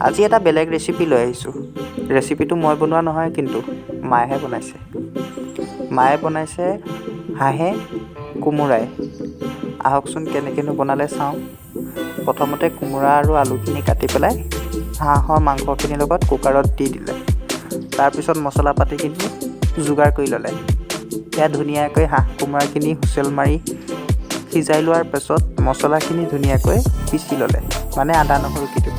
আজি এটা বেলেগ ৰেচিপি লৈ আহিছোঁ। ৰেচিপিটো মই বনোৱা নহয়, কিন্তু মায়েহে বনাইছে। মায়ে বনাইছে হাঁহে কোমোৰাই। আহকচোন কেনেকৈনো বনালে চাওঁ। প্ৰথমতে কোমোৰা আৰু আলুখিনি কাটি পেলাই হাঁহৰ মাংসখিনিৰ লগত কুকাৰত দি দিলে। তাৰপিছত মছলা পাতিখিনি যোগাৰ কৰি ল'লে। সেয়া ধুনীয়াকৈ হাঁহ কোমোৰাখিনি হুইচেল মাৰি সিজাই লোৱাৰ পাছত মছলাখিনি ধুনীয়াকৈ পিচি ল'লে, মানে আদা নহৰু কিটো।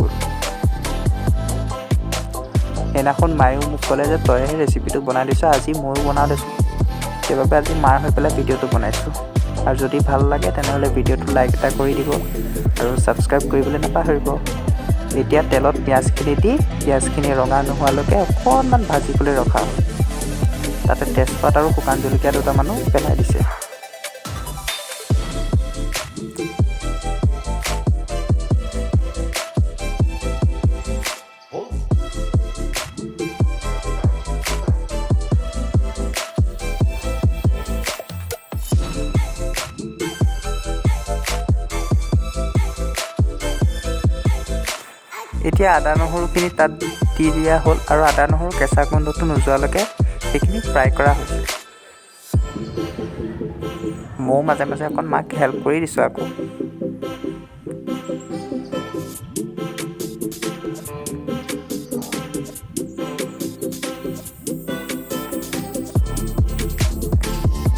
সেইদিনাখন মায়েও মোক ক'লে যে তইহে ৰেচিপিটো বনাই দিছ, আজি ময়ো বনাওঁ দেচোন। সেইবাবে আজি মাৰ হৈ পেলাই ভিডিঅ'টো বনাইছোঁ। আৰু যদি ভাল লাগে তেনেহ'লে ভিডিঅ'টো লাইক এটা কৰি দিব আৰু ছাবস্ক্ৰাইব কৰিবলৈ নাপাহৰিব। এতিয়া তেলত পিঁয়াজখিনি দি পিঁয়াজখিনি ৰঙা নোহোৱালৈকে অকণমান ভাজিবলৈ ৰখা হ'ল। তাতে তেজপাত আৰু শুকান জলকীয়া দুটামানো পেলাই দিছে। এতিয়া আদা নহৰুখিনি তাত দি দিয়া হ'ল আৰু আদা নহৰু কেঁচা গোন্ধটো নোযোৱালৈকে সেইখিনি ফ্ৰাই কৰা হৈছে। ময়ো মাজে মাজে অকণ মাক হেল্প কৰি দিছোঁ আকৌ।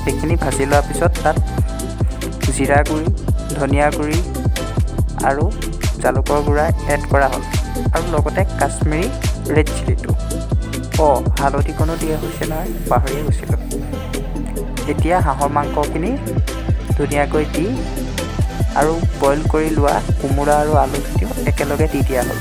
সেইখিনি ভাজি লোৱাৰ পিছত তাত জিৰা গুড়ি, ধনিয়া গুড়ি আৰু জালুকৰ গুড়া এড কৰা হ'ল আৰু লগতে কাশ্মীৰী ৰেড চিলিটো। হালধিকণো দিয়া হৈছে নহয়, পাহৰিয়ে গৈছিলোঁ। এতিয়া হাঁহৰ মাংসখিনি ধুনীয়াকৈ দি আৰু বইল কৰি লোৱা কোমোৰা আৰু আলুখিনিও একেলগে দি দিয়া হ'ল।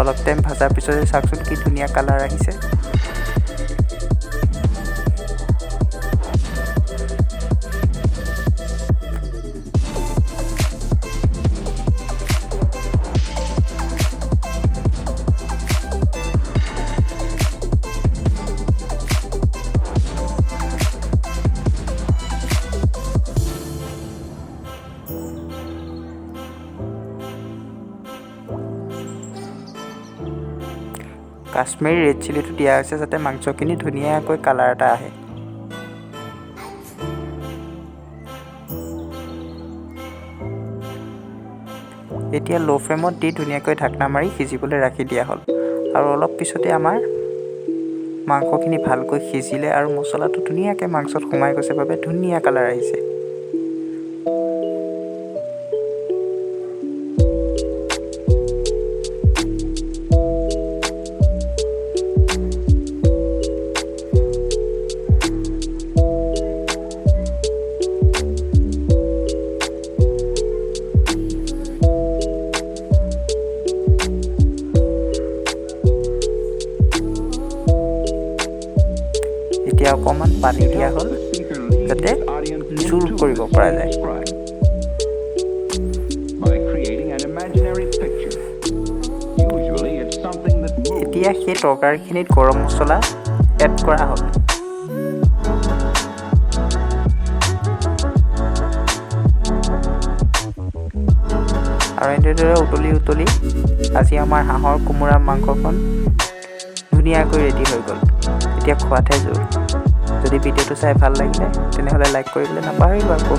অলপ টাইম ভজাৰ পিছতে চাওকচোন কি ধুনীয়া কালাৰ আহিছে। কাশ্মীৰী ৰেড চিলিটো দিয়া হৈছে যাতে মাংসখিনি ধুনীয়াকৈ কালাৰ এটা আহে। এতিয়া ল' ফ্লেমত দি ধুনীয়াকৈ ঢাকনা মাৰি সিজিবলৈ ৰাখি দিয়া হ'ল। আৰু অলপ পিছতে আমাৰ মাংসখিনি ভালকৈ সিজিলে আৰু মছলাটো ধুনীয়াকৈ মাংসত সোমাই গৈছে বাবে ধুনীয়া কালাৰ আহিছে। এতিয়া অকণমান পানী দিয়া হ'ল যাতে জোল কৰিব পৰা যায়। এতিয়া সেই তৰকাৰীখিনিত গৰম মছলা এড কৰা হ'ল। আৰু এনেদৰে উতলি আজি আমাৰ হাঁহৰ কোমোৰা মাংসখন ধুনীয়াকৈ ৰেডি হৈ গ'ল। এতিয়া খোৱাতহে জোৰ। যদি ভিডিঅ'টো চাই ভাল লাগিলে তেনেহ'লে লাইক কৰিবলৈ নাপাহৰিব আকৌ।